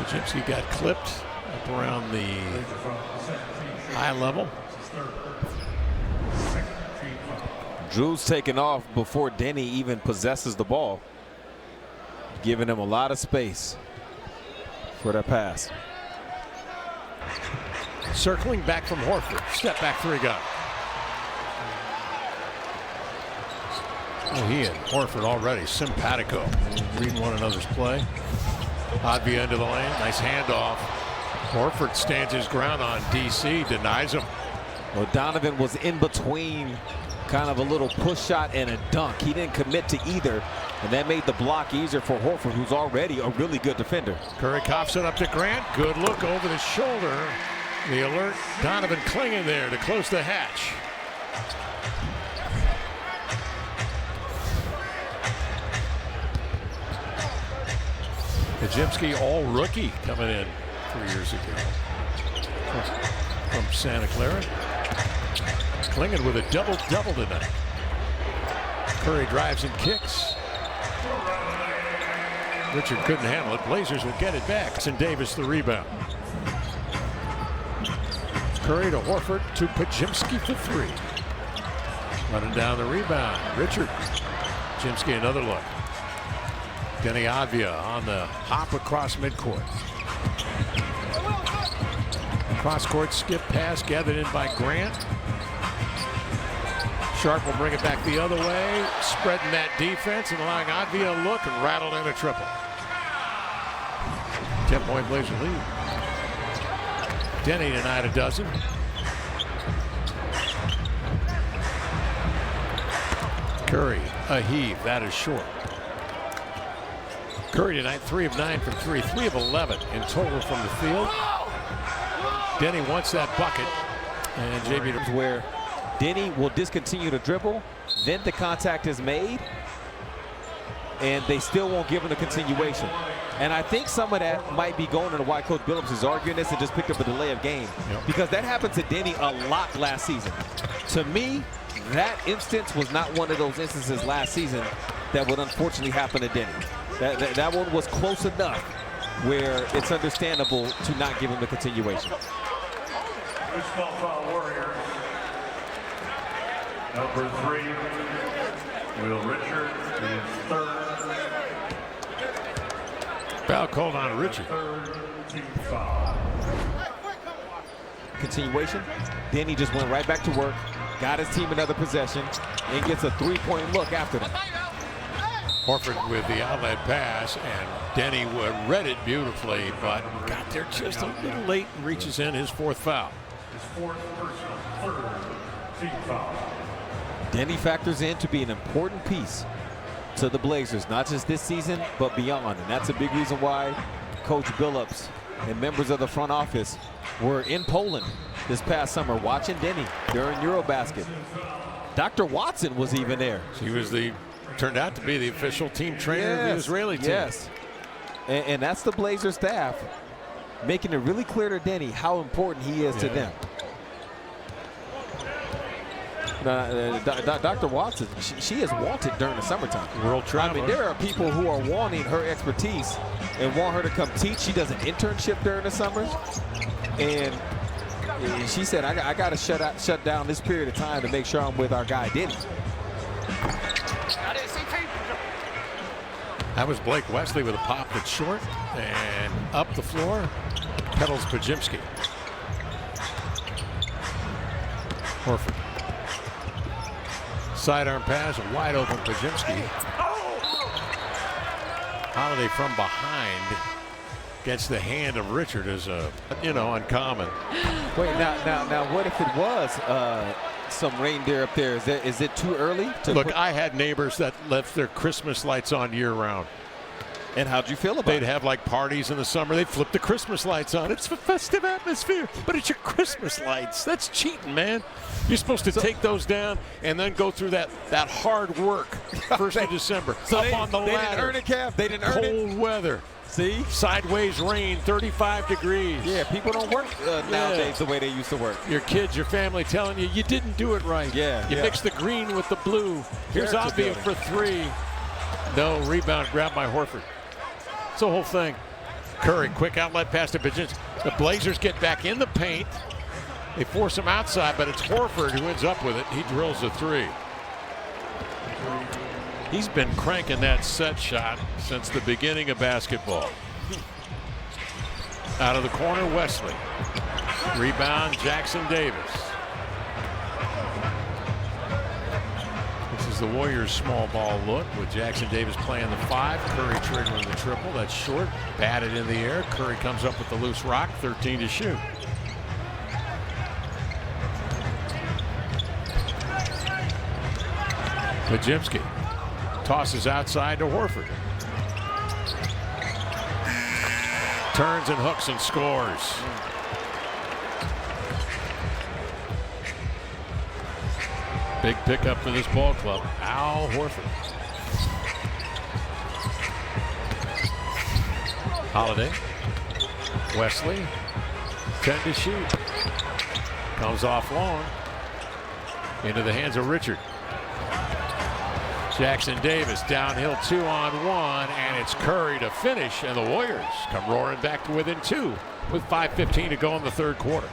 Pajimski got clipped up around the eye level. Drew's taking off before Denny even possesses the ball, giving him a lot of space for that pass. Circling back from Horford. Step back three gun. Oh, he and Horford already simpatico, reading one another's play. Advia into the lane. Nice handoff. Horford stands his ground on DC, denies him. Well, Donovan was in between kind of a little push shot and a dunk. He didn't commit to either, and that made the block easier for Horford, who's already a really good defender. Curry coughs it up to Grant. Good look over the shoulder. The alert. Donovan clinging there to close the hatch. Pajimski, all rookie, coming in 3 years ago from Santa Clara. Clinging with a double-double tonight. Curry drives and kicks. Richard couldn't handle it. Blazers will get it back. And Davis the rebound. Curry to Horford to Pajimski for three. Running down the rebound. Richard. Pajimski another look. Denny Avia on the hop across midcourt. Cross-court skip pass gathered in by Grant. Sharp will bring it back the other way, spreading that defense and allowing Advia a look and rattled in a triple. 10-point Blazer lead. Denny tonight a dozen. Curry, a heave, that is short. Curry tonight 3 of 9 from 3, 3 of 11 in total from the field. Denny wants that bucket, and JB where Denny will discontinue to dribble, then the contact is made, and they still won't give him the continuation. And I think some of that might be going into why Coach Billups is arguing this and just picked up a delay of game. Yep. Because that happened to Denny a lot last season. To me, that instance was not one of those instances last season that would unfortunately happen to Denny. That one was close enough where it's understandable to not give him the continuation. Warrior. Number 3, Will Richard is third. Foul called on Richard. Team foul. Continuation. Denny just went right back to work, got his team another possession, and gets a three-point look after that. Horford with the outlet pass, and Denny read it beautifully, but got there just a little late and reaches in his fourth foul. His fourth personal, third team foul. Denny factors in to be an important piece to the Blazers, not just this season, but beyond. And that's a big reason why Coach Billups and members of the front office were in Poland this past summer watching Denny during Eurobasket. Dr. Watson was even there. He was turned out to be the official team trainer of the Israeli team. Yes, and that's the Blazer staff making it really clear to Denny how important he is to them. Dr. Watson, she is wanted during the summertime. World traveler. I mean, there are people who are wanting her expertise and want her to come teach. She does an internship during the summer, and she said, I got to shut down this period of time to make sure I'm with our guy Denny. That was Blake Wesley with a pop that's short, and up the floor, pedals Pajimski. Horford. Sidearm pass, a wide open Pajimski. Holiday from behind gets the hand of Richard as uncommon. Wait, now, what if it was some reindeer up there? Is it too early to look? I had neighbors that left their Christmas lights on year round. And how'd you feel about They'd it? have like parties in the summer. They'd flip the Christmas lights on. It's a festive atmosphere, but it's your Christmas lights. That's cheating, man. You're supposed to take those down and then go through that hard work 1st of December. So up on the ladder. They didn't earn it, Kev. They didn't earn it. Cold weather. See? Sideways rain, 35 degrees. Yeah, people don't work nowadays the way they used to work. Your kids, your family telling you didn't do it right. Yeah. You mixed the green with the blue. Here's Avia for three. No, rebound grabbed by Horford. It's the whole thing. Curry, quick outlet pass to Pajinski. The Blazers get back in the paint. They force him outside, but it's Horford who ends up with it. He drills a three. He's been cranking that set shot since the beginning of basketball. Out of the corner, Wesley. Rebound, Jackson Davis. This is the Warriors' small ball look with Jackson Davis playing the 5. Curry triggering the triple. That's short. Batted in the air. Curry comes up with the loose rock. 13 to shoot. Pajinski tosses outside to Horford. Turns and hooks and scores. Big pickup for this ball club. Al Horford. Holiday. Wesley. 10 to shoot. Comes off long. Into the hands of Richard. Jackson Davis downhill 2-on-1, and it's Curry to finish, and the Warriors come roaring back to within 2 with 5:15 to go in the third quarter.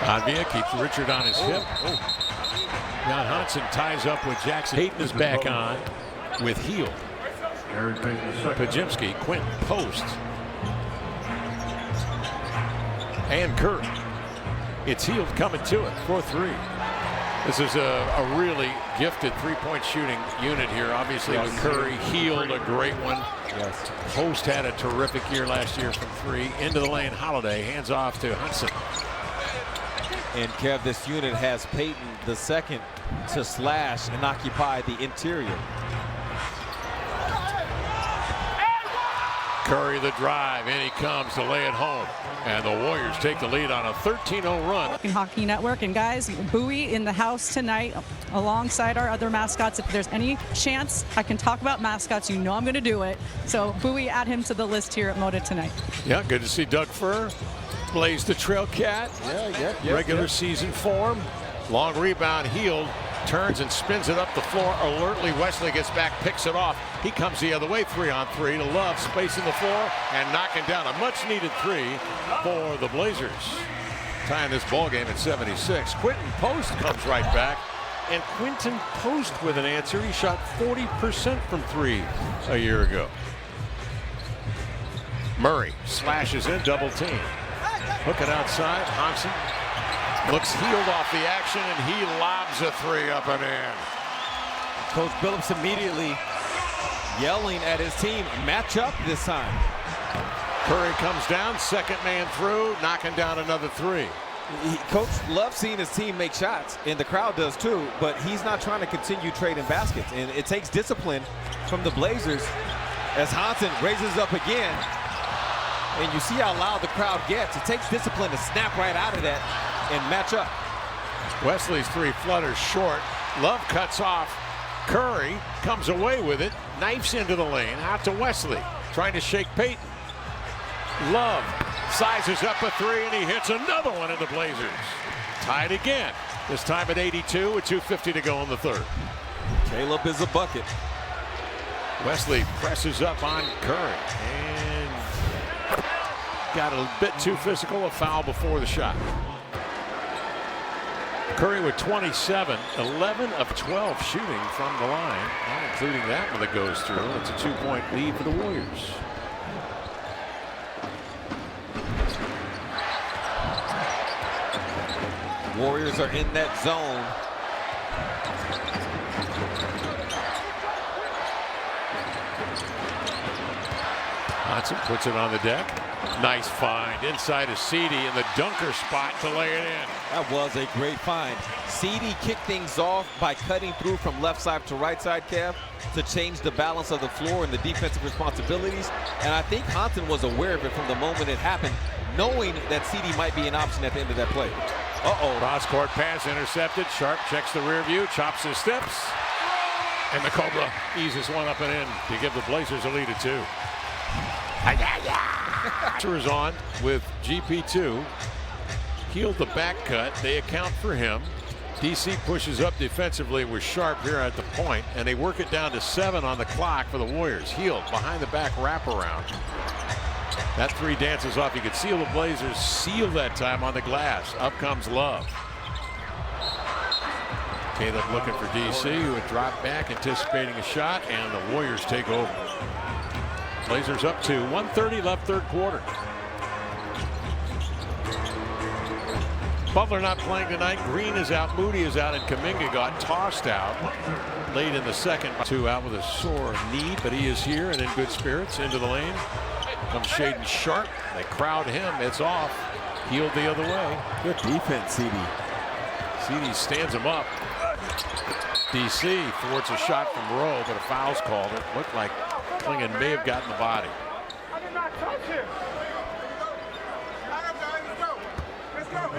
Avia keeps Richard on his hip. Jan Hansen ties up with Jackson. Hayden is back on with Hield. Pajinski, Quinton post. And Curry. It's Hield coming to it for 3. This is a really gifted three-point shooting unit here. Obviously with Curry, Hield a great one. Yes. Post had a terrific year last year from 3. Into the lane, Holiday hands off to Hudson. And Kev, this unit has Payton the second to slash and occupy the interior. Curry the drive, in he comes to lay it home. And the Warriors take the lead on a 13-0 run. Hockey Network, and guys, Bowie in the house tonight alongside our other mascots. If there's any chance I can talk about mascots, you know I'm going to do it. So Bowie, add him to the list here at Moda tonight. Yeah, good to see Doug Furr. Blaze the Trail Cat. Regular season form. Long rebound, Hield. Turns and spins it up the floor alertly. Wesley gets back, picks it off. He comes the other way, 3-on-3 to Love, spacing the floor and knocking down a much-needed 3 for the Blazers. Tying this ball game at 76. Quinton Post comes right back, and Quinton Post with an answer. He shot 40% from 3 a year ago. Murray slashes in, double team. Hook it outside. Hansen looks Hield off the action, and he lobs a 3 up and in. Coach Billups immediately yelling at his team, match up this time. Curry comes down, second man through, knocking down another 3. Coach loves seeing his team make shots, and the crowd does too, but he's not trying to continue trading baskets. And it takes discipline from the Blazers as Hansen raises up again. And you see how loud the crowd gets. It takes discipline to snap right out of that and match up. Wesley's 3 flutters short. Love cuts off. Curry comes away with it. Knifes into the lane. Out to Wesley. Trying to shake Payton. Love sizes up a 3, and he hits another one in the Blazers. Tied again. This time at 82 with 2:50 to go in the third. Caleb is a bucket. Wesley presses up on Curry. And got a bit too physical. A foul before the shot. Curry with 27, 11 of 12 shooting from the line, not including that one that goes through. It's a 2-point lead for the Warriors. Warriors are in that zone. Hansen puts it on the deck. Nice find. Inside is Seedy in the dunker spot to lay it in. That was a great find. Seedy kicked things off by cutting through from left side to right side, Kev, to change the balance of the floor and the defensive responsibilities. And I think Hansen was aware of it from the moment it happened, knowing that Seedy might be an option at the end of that play. Cross-court pass intercepted. Sharp checks the rear view, chops his steps. And the Cobra eases one up and in to give the Blazers a lead of 2. Is on with GP2. Hield the back cut. They account for him. DC pushes up defensively with Sharp here at the point, and they work it down to 7 on the clock for the Warriors. Hield behind the back wraparound. That 3 dances off. You could see the Blazers seal that time on the glass. Up comes Love. Caleb looking for DC, who had dropped back anticipating a shot, and the Warriors take over. Blazers up 2, 1:30 left third quarter. Butler not playing tonight. Green is out, Moody is out, and Kuminga got tossed out late in the second. 2 out with a sore knee, but he is here and in good spirits. Into the lane comes Shaedon Sharpe. They crowd him. It's off. Healed the other way. Good defense, CD. CD stands him up. DC thwarts a shot from Rowe, but a foul's called. It looked like Klingon may have gotten the body. I did not touch him. Let's go.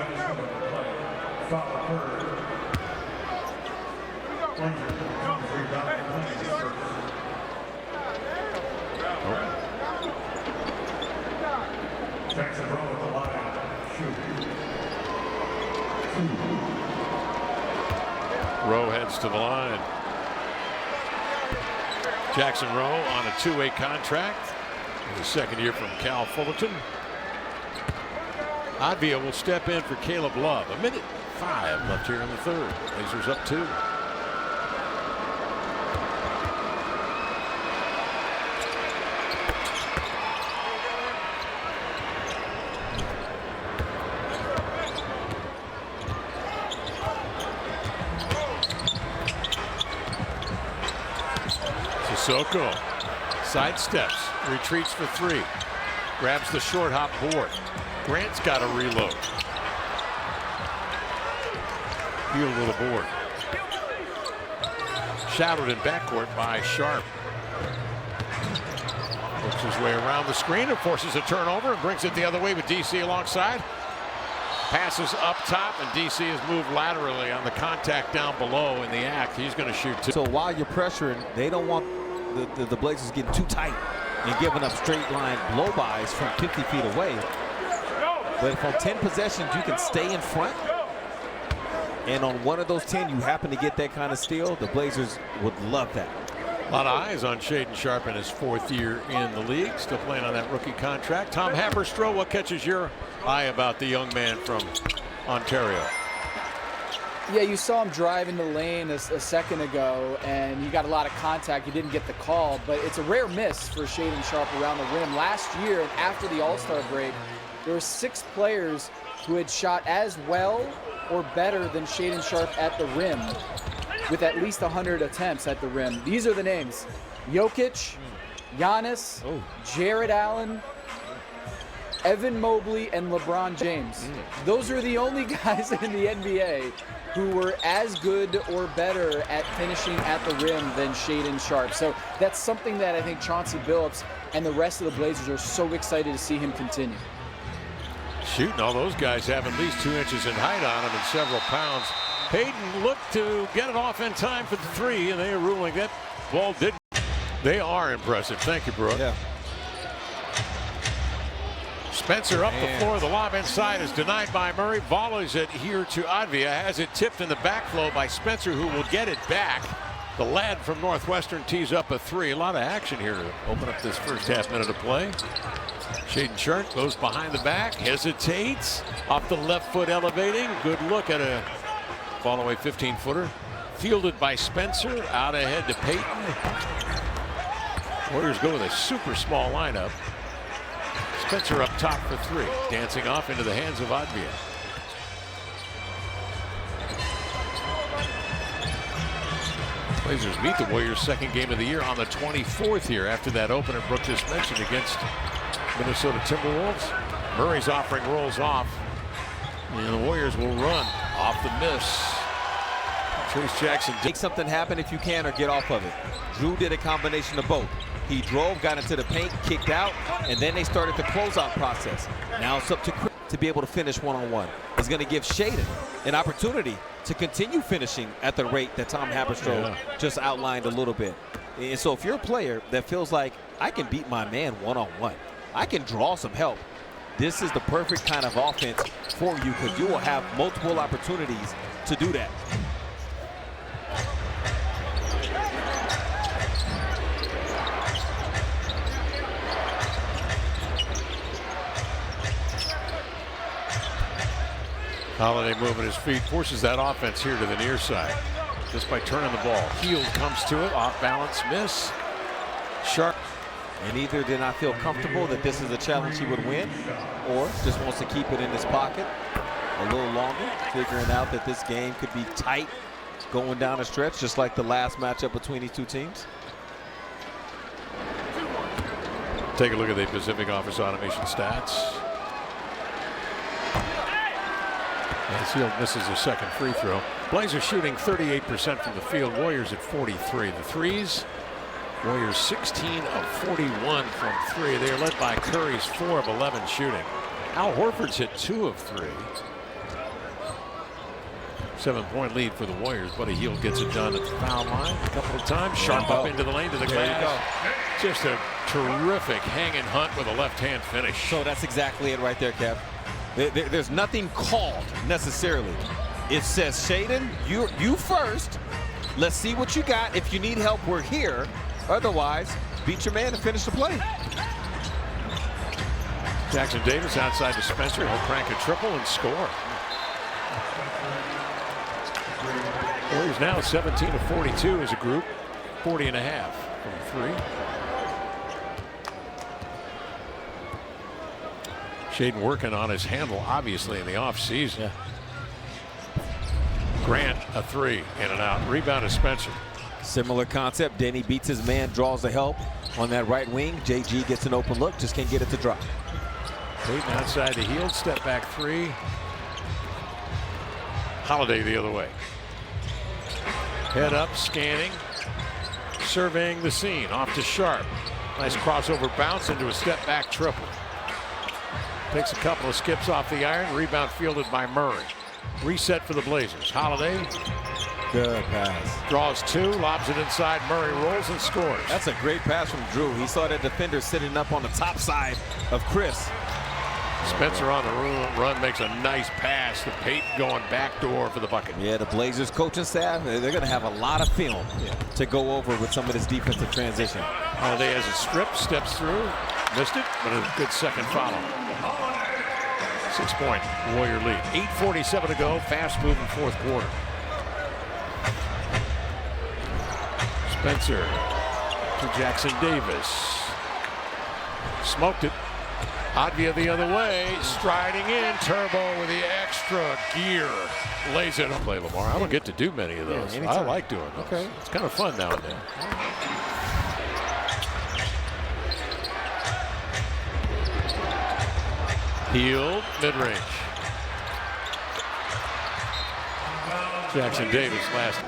Jackson Rowe at the line. Shoot. Rowe heads to the line. Jackson Rowe on a 2-way contract. In the second year from Cal Fullerton. Advia will step in for Caleb Love. 1:05 left here in the third. Blazers up 2. Sissoko sidesteps, retreats for 3, grabs the short hop board. Grant's got to reload. Field with a board. Shadowed in backcourt by Sharpe. Works his way around the screen and forces a turnover and brings it the other way with DC alongside. Passes up top, and DC has moved laterally on the contact down below in the act. He's going to shoot 2. So while you're pressuring, they don't want the Blazers getting too tight and giving up straight line blow-bys from 50 feet away. But if on 10 possessions you can stay in front, and on one of those 10 you happen to get that kind of steal, the Blazers would love that. A lot of eyes on Shaedon Sharpe in his 4th year in the league, still playing on that rookie contract. Tom Haberstroh, what catches your eye about the young man from Ontario? Yeah, you saw him drive in the lane a second ago, and he got a lot of contact. He didn't get the call, but it's a rare miss for Shaedon Sharpe around the rim. Last year, and after the All-Star break, there were 6 players who had shot as well or better than Shaedon Sharpe at the rim, with at least 100 attempts at the rim. These are the names: Jokic, Giannis, Jared Allen, Evan Mobley, and LeBron James. Those are the only guys in the NBA who were as good or better at finishing at the rim than Shaedon Sharpe. So that's something that I think Chauncey Billups and the rest of the Blazers are so excited to see him continue. Shooting, all those guys have at least 2 inches in height on him and several pounds. Hayden looked to get it off in time for the 3, and they are ruling that ball didn't. They are impressive. Thank you, Brooke. Yeah. Spencer up the floor. The lob inside is denied by Murray. Volleys it here to Advia. Has it tipped in the backflow by Spencer, who will get it back. The lad from Northwestern tees up a 3. A lot of action here to open up this first half minute of play. Shaedon Sharpe goes behind the back, hesitates, off the left foot elevating. Good look at a fall away 15-footer. Fielded by Spencer, out ahead to Payton. Warriors go with a super small lineup. Spencer up top for 3, dancing off into the hands of Advia. Blazers meet the Warriors' 2nd game of the year on the 24th here after that opener Brooke just mentioned against Minnesota Timberwolves. Murray's offering rolls off, and the Warriors will run off the miss. Trace Jackson. Make something happen if you can, or get off of it. Drew did a combination of both. He drove, got into the paint, kicked out, and then they started the closeout process. Now it's up to Chris to be able to finish one-on-one. He's going to give Shaedon an opportunity to continue finishing at the rate that Tom Haberstroh just outlined a little bit. And so if you're a player that feels like, I can beat my man one-on-one, I can draw some help, this is the perfect kind of offense for you, because you will have multiple opportunities to do that. Holiday moving his feet, forces that offense here to the near side just by turning the ball. Hield comes to it, off balance, miss. Sharp. And either did not feel comfortable that this is a challenge he would win, or just wants to keep it in his pocket a little longer, figuring out that this game could be tight going down a stretch, just like the last matchup between these two teams. Take a look at the Pacific Office Automation stats. As Hield misses a second free throw. Blazers shooting 38% from the field. Warriors at 43. The threes. Warriors 16 of 41 from three. They are led by Curry's 4 of 11 shooting. Al Horford's hit 2 of 3. 7-point lead for the Warriors. Buddy Hield gets it done at the foul line a couple of times. Sharp up into the lane to the glass. Just a terrific hanging hunt with a left-hand finish. So that's exactly it right there, Kev. There's nothing called necessarily. It says, Shaden, you first. Let's see what you got. If you need help, we're here. Otherwise, beat your man and finish the play. Jackson Davis outside to Spencer. He'll crank a triple and score. Warriors now 17 of 42 as a group. 40.5 from three. Shaden working on his handle, obviously, in the offseason. Yeah. Grant, a 3, in and out. Rebound to Spencer. Similar concept. Denny beats his man, draws the help on that right wing. JG gets an open look, just can't get it to drop. Peyton outside the Hield, step back 3. Holiday the other way. Head up, scanning, surveying the scene. Off to Sharp. Nice crossover bounce into a step back triple. Takes a couple of skips off the iron. Rebound fielded by Murray. Reset for the Blazers. Holiday. Good pass. Draws 2, lobs it inside. Murray rolls and scores. That's a great pass from Drew. He saw that defender sitting up on the top side of Chris. Spencer on the run makes a nice pass to Peyton going backdoor for the bucket. Yeah, the Blazers coaching staff, they're going to have a lot of film to go over with some of this defensive transition. Holiday has a strip, steps through, missed it, but a good second follow. 6-point Warrior lead. 8:47 to go. Fast moving fourth quarter. Spencer to Jackson Davis. Smoked it. Advia the other way. Striding in. Turbo with the extra gear. Lays it. Play Lamar. I don't get to do many of those. I like doing those. Okay. It's kind of fun now and then. Hield, mid-range. Jackson Davis last.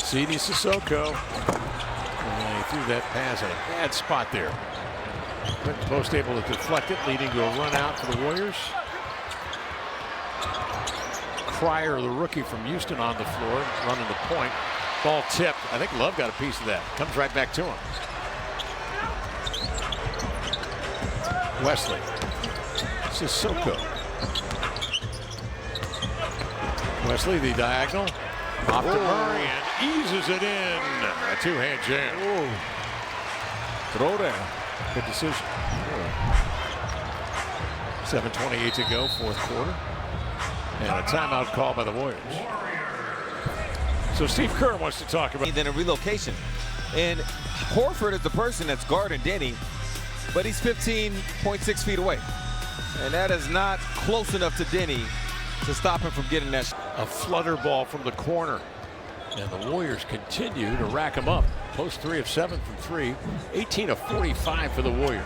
CD Sissoko. And he threw that pass in a bad spot there. Quick post able to deflect it, leading to a run out for the Warriors. Cryer, the rookie from Houston, on the floor, running the point. Ball tipped. I think Love got a piece of that. Comes right back to him. Wesley. Sissoko. Wesley, the diagonal. Off to Murray and eases it in. A two-hand jam. Whoa. Throw down. Good decision. 7:28 to go, fourth quarter. And a timeout call by the Warriors. So Steve Kerr wants to talk about. Then a relocation. And Horford is the person that's guarding Denny, but he's 15.6 feet away. And that is not close enough to Denny to stop him from getting that. A flutter ball from the corner. And the Warriors continue to rack him up. Post 3 of 7 from 3. 18 of 45 for the Warriors.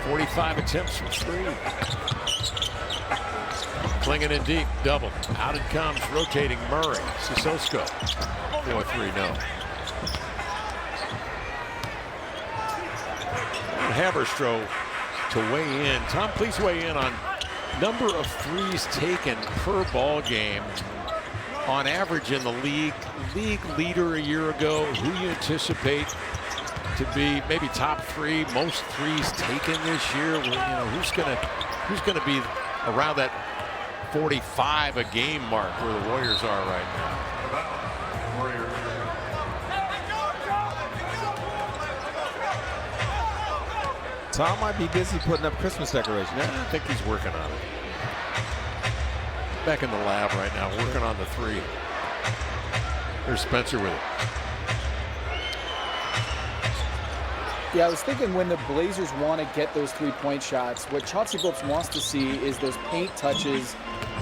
45 attempts from 3. Clinging in deep, double. Out it comes, rotating Murray. Sissoko. 4-3, no. Haberstroh to weigh in. Tom, please weigh in on number of threes taken per ball game on average in the league leader a year ago. Who you anticipate to be maybe top 3, most threes taken this year? You know, who's gonna be around that 45 a game mark where the Warriors are right now? Warriors. Tom might be busy putting up Christmas decorations. Yeah, I think he's working on it. Back in the lab right now, working on the 3. There's Spencer with it. Yeah, I was thinking when the Blazers want to get those 3-point shots, what Chauncey Billups wants to see is those paint touches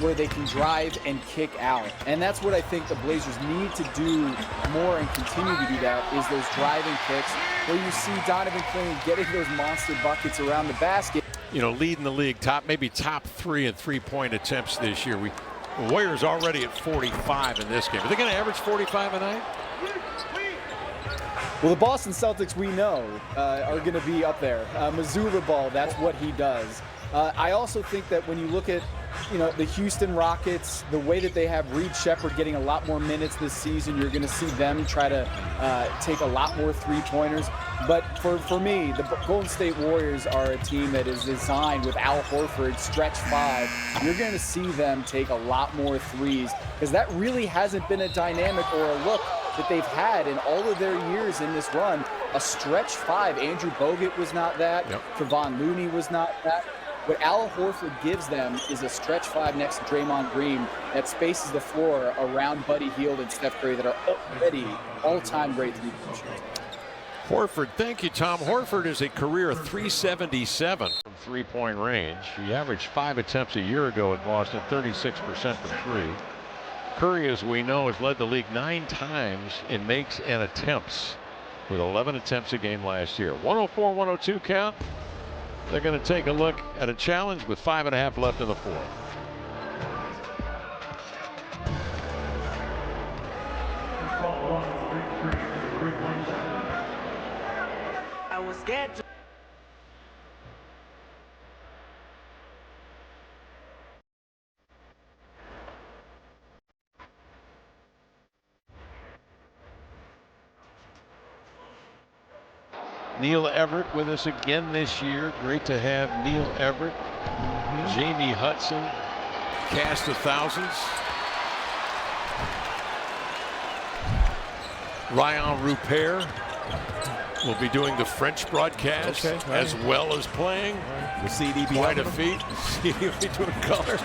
where they can drive and kick out. And that's what I think the Blazers need to do more and continue to do that, is those driving kicks where you see Donovan Crane getting those monster buckets around the basket. You know, leading the league, maybe top 3 in 3-point attempts this year. The Warriors already at 45 in this game. Are they going to average 45 a night? Well, the Boston Celtics, we know, are going to be up there. Mazzulla Ball, that's what he does. I also think that when you look at, you know, the Houston Rockets, the way that they have Reed Shepherd getting a lot more minutes this season, you're going to see them try to take a lot more 3-pointers. But for me, the Golden State Warriors are a team that is designed with Al Horford, stretch 5. You're going to see them take a lot more threes, because that really hasn't been a dynamic or a look that they've had in all of their years in this run. A stretch 5. Andrew Bogut was not that. Yep. Kevon Looney was not that. What Al Horford gives them is a stretch 5 next to Draymond Green that spaces the floor around Buddy Hield and Steph Curry that are already all-time great 3-point shooters. Horford, thank you, Tom. Horford is a career 377 from 3-point range. He averaged 5 attempts a year ago at Boston, 36% from 3. Curry, as we know, has led the league 9 times in makes and attempts, with 11 attempts a game last year. 104-102 count. They're going to take a look at a challenge with 5.5 left in the 4th. I was scared to Neil Everett with us again this year. Great to have Neil Everett. Jamie Hudson, cast of thousands. Ryan Rupert will be doing the French broadcast as well as playing. Will CD be Quite a helping him? feat. CD will be doing color.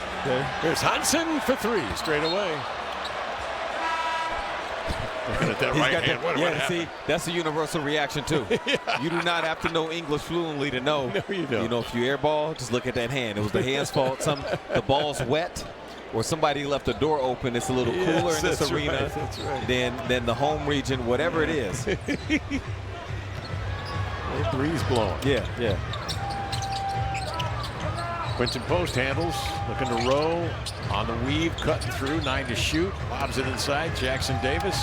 There's Hudson for 3 straight away. Looking at that He's right got hand. that, What yeah, see, that's a universal reaction too. You do not have to know English fluently to know. No, you don't. You know, if you airball, just look at that hand. It was the hand's fault. The ball's wet, or somebody left the door open. It's a little cooler in this arena than the home region, whatever it is. Breeze blowing. Yeah. Quinton Post handles, looking to row on the weave, cutting through, 9 to shoot, lobs it inside. Jackson Davis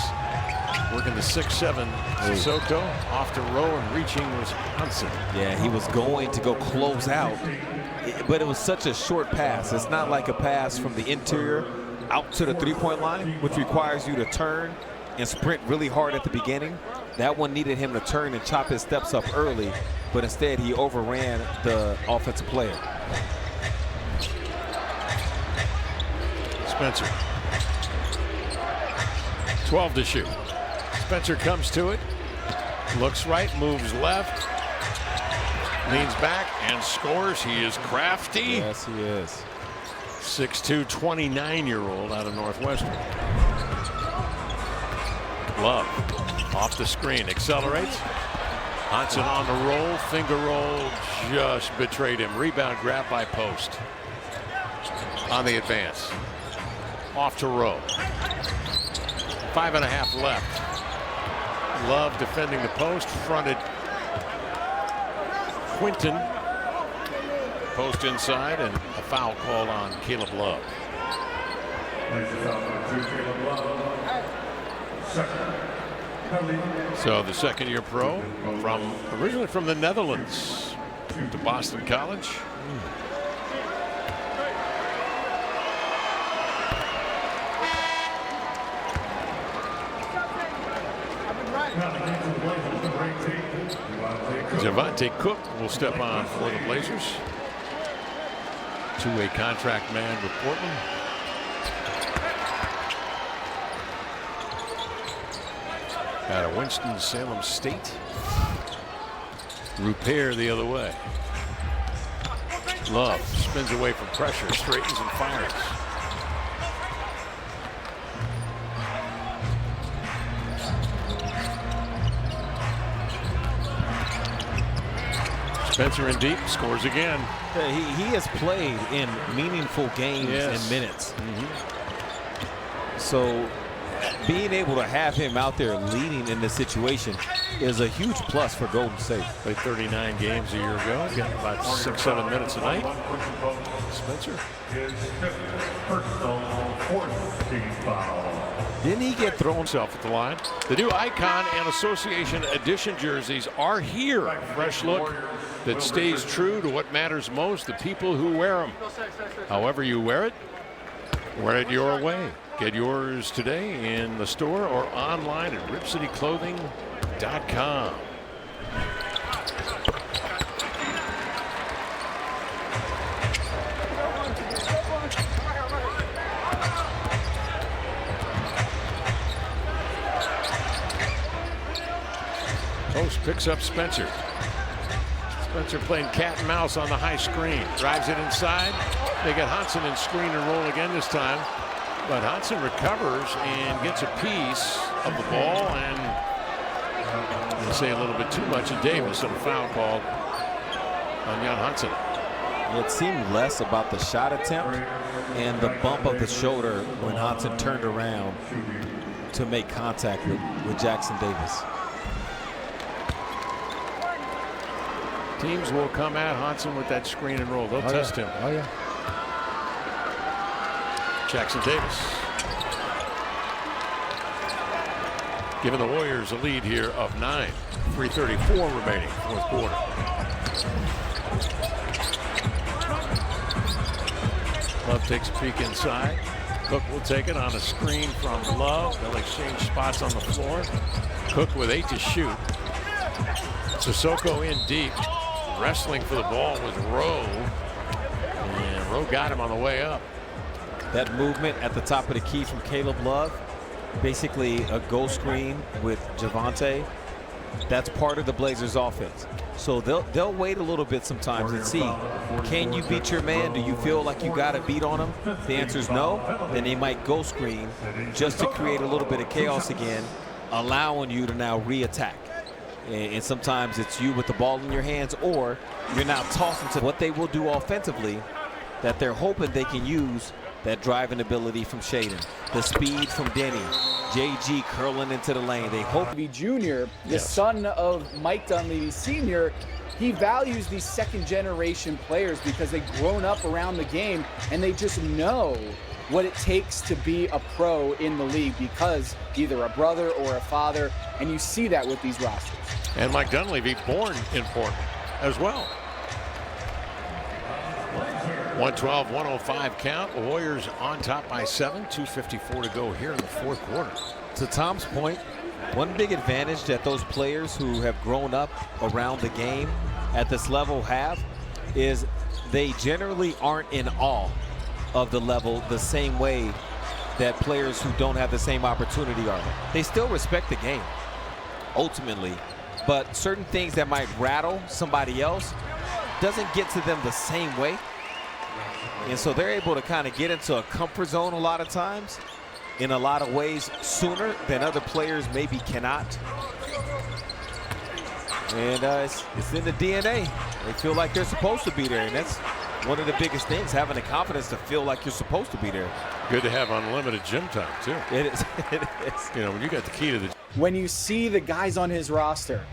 working the 6'7" Sissoko off to row, and reaching was Hudson. Yeah, he was going to go close out, but it was such a short pass. It's not like a pass from the interior out to the 3-point line, which requires you to turn and sprint really hard at the beginning. That one needed him to turn and chop his steps up early, but instead he overran the offensive player. Spencer. 12 to shoot. Spencer comes to it. Looks right, moves left. Leans back and scores. He is crafty. Yes, he is. 6'2", 29-year-old out of Northwestern. Love off the screen. Accelerates. Hudson on the roll. Finger roll just betrayed him. Rebound grab by Post. On the advance. Off to Rowe. 5.5 left. Love defending the post. Fronted Quinton. Post inside, and a foul called on Caleb Love. So the second-year pro, originally from the Netherlands, to Boston College. Javante Cook will step on for the Blazers. Two-way contract man with Portland. Out of Winston-Salem State. Rupert the other way. Love spins away from pressure, straightens and fires. Spencer in deep, scores again. He has played in meaningful games Yes. and minutes. So being able to have him out there leading in this situation is a huge plus for Golden State. Played 39 games a year ago, getting about 6-7 minutes a night. Spencer. Didn't he get thrown? Himself at the line. The new Icon and Association Edition jerseys are here. A fresh look that stays true to what matters most, the people who wear them. However you wear it your way. Get yours today in the store or online at ripcityclothing.com. Post picks up Spencer. Spencer playing cat and mouse on the high screen. Drives it inside. They get Hansen in screen and roll again this time. But Hansen recovers and gets a piece of the ball, and they say a little bit too much of Davis, and a foul called on Jan Hansen. It seemed less about the shot attempt and the bump of the shoulder when Hansen turned around to make contact with Jackson Davis. Teams will come at Hansen with that screen and roll. They'll test him. Oh, yeah. Jackson Davis giving the Warriors a lead here of 9. 3:34 remaining, fourth quarter. Love takes a peek inside. Cook will take it on a screen from Love. They'll exchange spots on the floor. Cook with 8 to shoot. Sissoko in deep. Wrestling for the ball with Rowe. And Rowe got him on the way up. That movement at the top of the key from Caleb Love, basically a go screen with Javante. That's part of the Blazers offense. So they'll wait a little bit sometimes and see, can you beat your man? Do you feel like you got a beat on him? If the answer is no, then they might go screen just to create a little bit of chaos again, allowing you to now re-attack. And sometimes it's you with the ball in your hands, or you're now tossing to what they will do offensively that they're hoping they can use. That driving ability from Shaden, the speed from Denny, JG curling into the lane. They hope. Dunleavy Jr., the son of Mike Dunleavy Sr., he values these second-generation players because they've grown up around the game and they just know what it takes to be a pro in the league because either a brother or a father, and you see that with these rosters. And Mike Dunleavy born in Portland as well. 112-105 count. Warriors on top by 7. 2:54 to go here in the fourth quarter. To Tom's point, one big advantage that those players who have grown up around the game at this level have is they generally aren't in awe of the level the same way that players who don't have the same opportunity are. They still respect the game, ultimately, but certain things that might rattle somebody else doesn't get to them the same way. And so they're able to kind of get into a comfort zone a lot of times, in a lot of ways sooner than other players maybe cannot. And it's in the DNA. They feel like they're supposed to be there, and that's one of the biggest things, having the confidence to feel like you're supposed to be there. Good to have unlimited gym time, too. It is. It is. You know, when you got the key to the... When you see the guys on his roster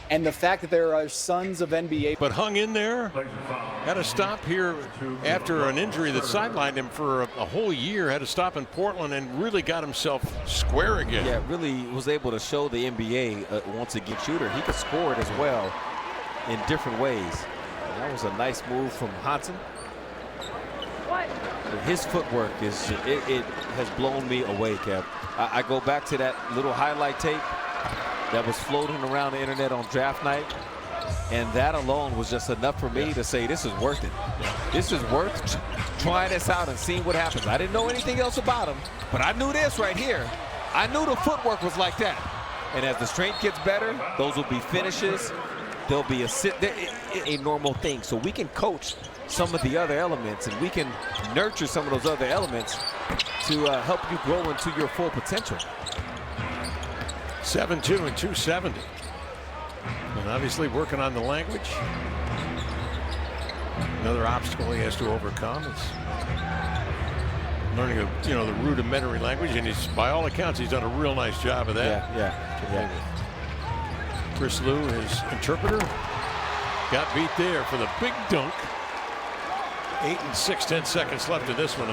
and the fact that there are sons of NBA. But hung in there. Had to stop here after an injury that sidelined him for a whole year. Had to stop in Portland and really got himself square again. Yeah, really was able to show the NBA once again shooter. He could score it as well in different ways. And that was a nice move from Hansen. His footwork is it has blown me away, Kev. I go back to that little highlight tape. that was floating around the internet on draft night. And that alone was just enough for me to say this is worth it. This is worth trying this out and seeing what happens. I didn't know anything else about him, but I knew this right here. I knew the footwork was like that. And as the strength gets better, those will be finishes. There'll be a normal thing. So we can coach some of the other elements, and we can nurture some of those other elements to help you grow into your full potential. 7'2" and 270. And obviously working on the language. Another obstacle he has to overcome is learning the rudimentary language, and by all accounts he's done a real nice job of that. Yeah. Chris Liu, his interpreter, got beat there for the big dunk. 8 and 6/10 seconds left in this one.